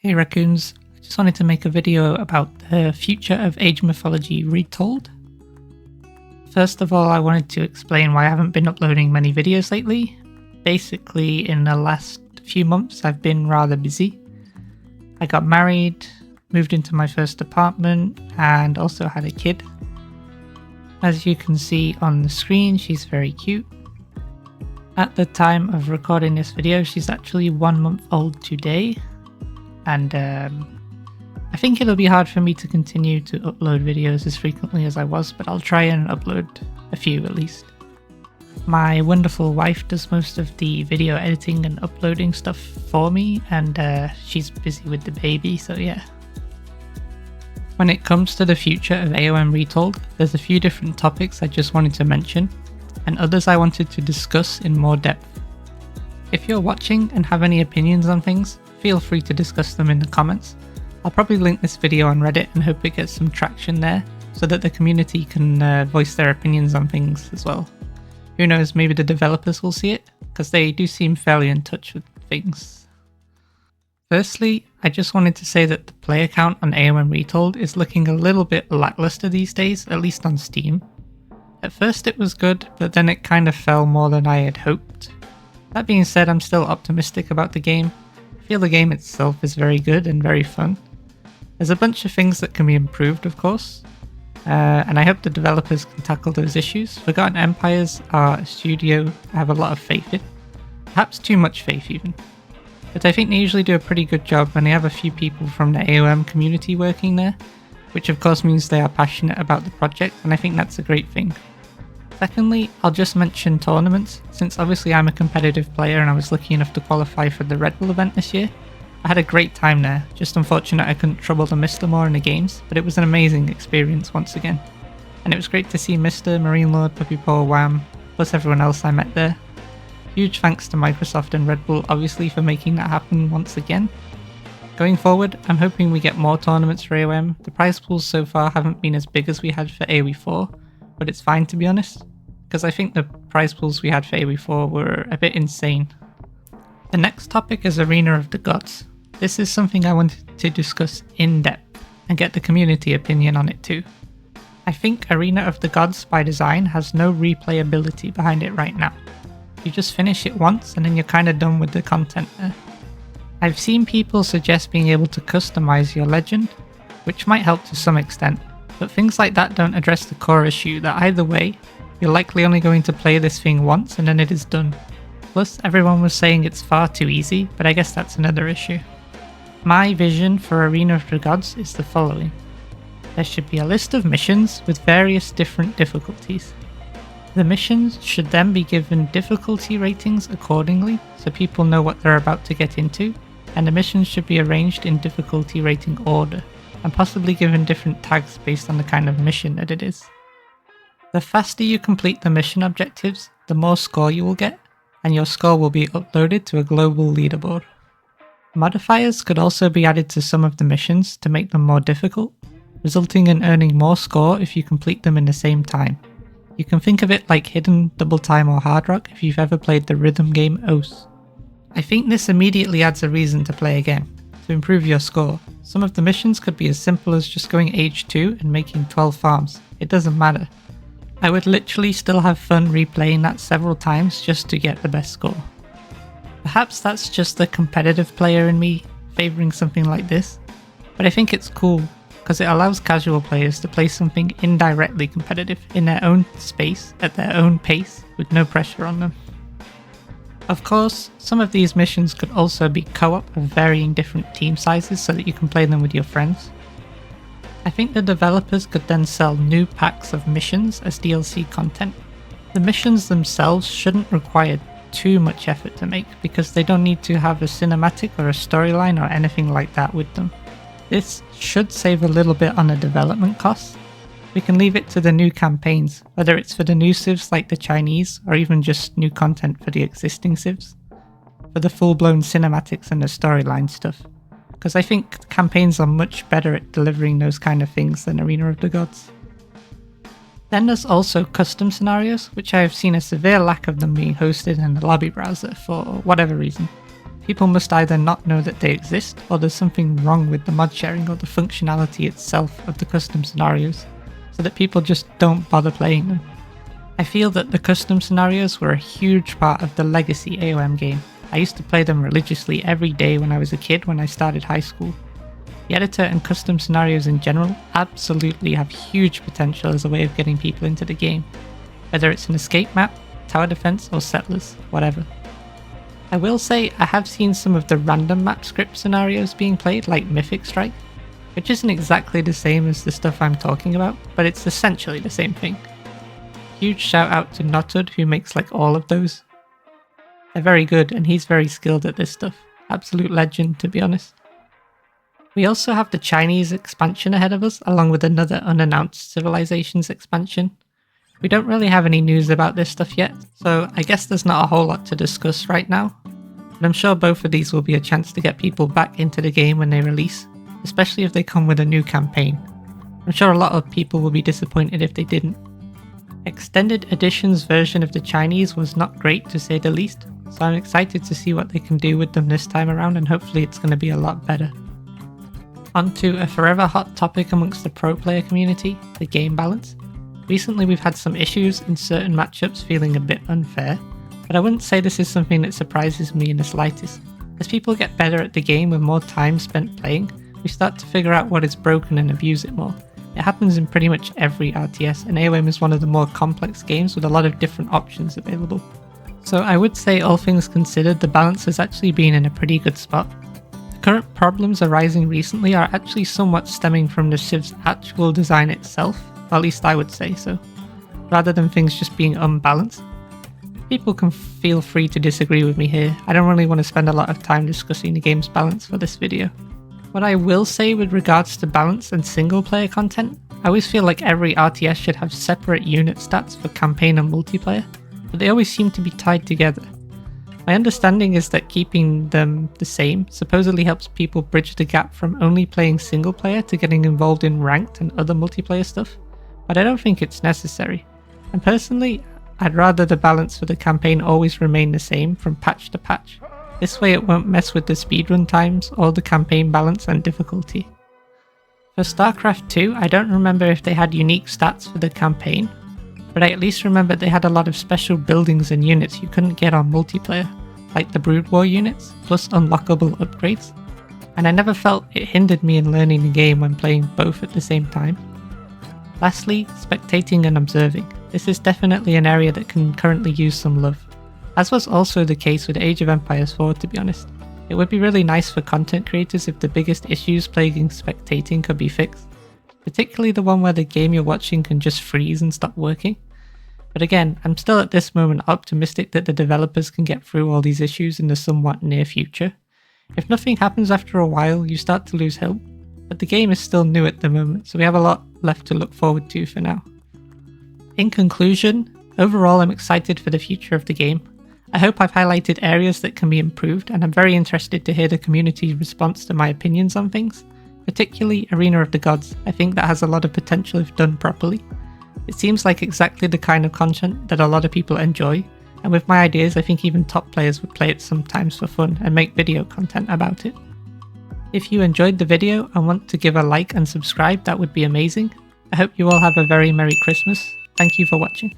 Hey raccoons, I just wanted to make a video about the future of AoM Mythology Retold. First of all, I wanted to explain why I haven't been uploading many videos lately. Basically, in the last few months I've been rather busy. I got married, moved into my first apartment, and also had a kid. As you can see on the screen, she's very cute. At the time of recording this video, she's actually 1 month old today. And I think it'll be hard for me to continue to upload videos as frequently as I was, but I'll try and upload a few at least. My wonderful wife does most of the video editing and uploading stuff for me, and she's busy with the baby, so yeah. When it comes to the future of AoM Retold, there's a few different topics I just wanted to mention, and others I wanted to discuss in more depth. If you're watching and have any opinions on things, feel free to discuss them in the comments. I'll probably link this video on Reddit and hope it gets some traction there, so that the community can voice their opinions on things as well. Who knows, maybe the developers will see it, because they do seem fairly in touch with things. Firstly, I just wanted to say that the player count on AoM Retold is looking a little bit lackluster these days, at least on Steam. At first it was good, but then it kind of fell more than I had hoped. That being said, I'm still optimistic about the game. I feel the game itself is very good and very fun. There's a bunch of things that can be improved, of course, and I hope the developers can tackle those issues. Forgotten Empires are a studio I have a lot of faith in, perhaps too much faith even. But I think they usually do a pretty good job, and they have a few people from the AoM community working there, which of course means they are passionate about the project, and I think that's a great thing. Secondly, I'll just mention tournaments, since obviously I'm a competitive player and I was lucky enough to qualify for the Red Bull event this year. I had a great time there, just unfortunate I couldn't trouble the Mr. more in the games, but it was an amazing experience once again. And it was great to see Mr., Marine Lord, Puppy Paw, Wham, plus everyone else I met there. Huge thanks to Microsoft and Red Bull obviously for making that happen once again. Going forward, I'm hoping we get more tournaments for AoM. The prize pools so far haven't been as big as we had for AoE4, but it's fine to be honest, because I think the prize pools we had for AoE4 were a bit insane. The next topic is Arena of the Gods. This is something I wanted to discuss in depth and get the community opinion on it too. I think Arena of the Gods by design has no replayability behind it right now. You just finish it once and then you're kinda done with the content there. I've seen people suggest being able to customize your legend, which might help to some extent, but things like that don't address the core issue that either way, you're likely only going to play this thing once and then it is done. Plus, everyone was saying it's far too easy, but I guess that's another issue. My vision for Arena of the Gods is the following. There should be a list of missions with various different difficulties. The missions should then be given difficulty ratings accordingly, so people know what they're about to get into, and the missions should be arranged in difficulty rating order, and possibly given different tags based on the kind of mission that it is. The faster you complete the mission objectives, the more score you will get, and your score will be uploaded to a global leaderboard. Modifiers could also be added to some of the missions to make them more difficult, resulting in earning more score if you complete them in the same time. You can think of it like Hidden, Double Time or Hard Rock if you've ever played the rhythm game OS. I think this immediately adds a reason to play again, to improve your score. Some of the missions could be as simple as just going age 2 and making 12 farms. It doesn't matter. I would literally still have fun replaying that several times just to get the best score. Perhaps that's just the competitive player in me favouring something like this, but I think it's cool because it allows casual players to play something indirectly competitive in their own space at their own pace with no pressure on them. Of course, some of these missions could also be co-op of varying different team sizes so that you can play them with your friends. I think the developers could then sell new packs of missions as DLC content. The missions themselves shouldn't require too much effort to make because they don't need to have a cinematic or a storyline or anything like that with them. This should save a little bit on the development costs. We can leave it to the new campaigns, whether it's for the new civs like the Chinese or even just new content for the existing civs, for the full-blown cinematics and the storyline stuff. Because I think campaigns are much better at delivering those kind of things than Arena of the Gods. Then there's also custom scenarios, which I have seen a severe lack of them being hosted in the lobby browser for whatever reason. People must either not know that they exist, or there's something wrong with the mod sharing or the functionality itself of the custom scenarios, so that people just don't bother playing them. I feel that the custom scenarios were a huge part of the legacy AoM game. I used to play them religiously every day when I was a kid when I started high school. The editor and custom scenarios in general absolutely have huge potential as a way of getting people into the game, whether it's an escape map, tower defense, or settlers, whatever. I will say I have seen some of the random map script scenarios being played, like Mythic Strike, which isn't exactly the same as the stuff I'm talking about, but it's essentially the same thing. Huge shout out to Notud who makes like all of those. They're very good and he's very skilled at this stuff. Absolute legend, to be honest. We also have the Chinese expansion ahead of us, along with another unannounced Civilizations expansion. We don't really have any news about this stuff yet, so I guess there's not a whole lot to discuss right now. But I'm sure both of these will be a chance to get people back into the game when they release, especially if they come with a new campaign. I'm sure a lot of people will be disappointed if they didn't. Extended Edition's version of the Chinese was not great to say the least, so I'm excited to see what they can do with them this time around, and hopefully it's going to be a lot better. On to a forever hot topic amongst the pro player community, the game balance. Recently we've had some issues in certain matchups feeling a bit unfair, but I wouldn't say this is something that surprises me in the slightest. As people get better at the game with more time spent playing, we start to figure out what is broken and abuse it more. It happens in pretty much every RTS, and AoM is one of the more complex games with a lot of different options available. So I would say, all things considered, the balance has actually been in a pretty good spot. The current problems arising recently are actually somewhat stemming from the Civ's actual design itself, or at least I would say so, rather than things just being unbalanced. People can feel free to disagree with me here. I don't really want to spend a lot of time discussing the game's balance for this video. What I will say with regards to balance and single player content, I always feel like every RTS should have separate unit stats for campaign and multiplayer, but they always seem to be tied together. My understanding is that keeping them the same supposedly helps people bridge the gap from only playing single player to getting involved in ranked and other multiplayer stuff, but I don't think it's necessary. And personally, I'd rather the balance for the campaign always remain the same from patch to patch. This way it won't mess with the speedrun times or the campaign balance and difficulty. For StarCraft 2, I don't remember if they had unique stats for the campaign, but I at least remember they had a lot of special buildings and units you couldn't get on multiplayer, like the Brood War units, plus unlockable upgrades, and I never felt it hindered me in learning the game when playing both at the same time. Lastly, spectating and observing. This is definitely an area that can currently use some love, as was also the case with Age of Empires 4, to be honest. It would be really nice for content creators if the biggest issues plaguing spectating could be fixed, particularly the one where the game you're watching can just freeze and stop working. But again, I'm still at this moment optimistic that the developers can get through all these issues in the somewhat near future. If nothing happens after a while, you start to lose hope, but the game is still new at the moment, so we have a lot left to look forward to for now. In conclusion, overall I'm excited for the future of the game. I hope I've highlighted areas that can be improved, and I'm very interested to hear the community's response to my opinions on things, particularly Arena of the Gods. I think that has a lot of potential if done properly. It seems like exactly the kind of content that a lot of people enjoy, and with my ideas I think even top players would play it sometimes for fun and make video content about it. If you enjoyed the video and want to give a like and subscribe, that would be amazing. I hope you all have a very Merry Christmas. Thank you for watching.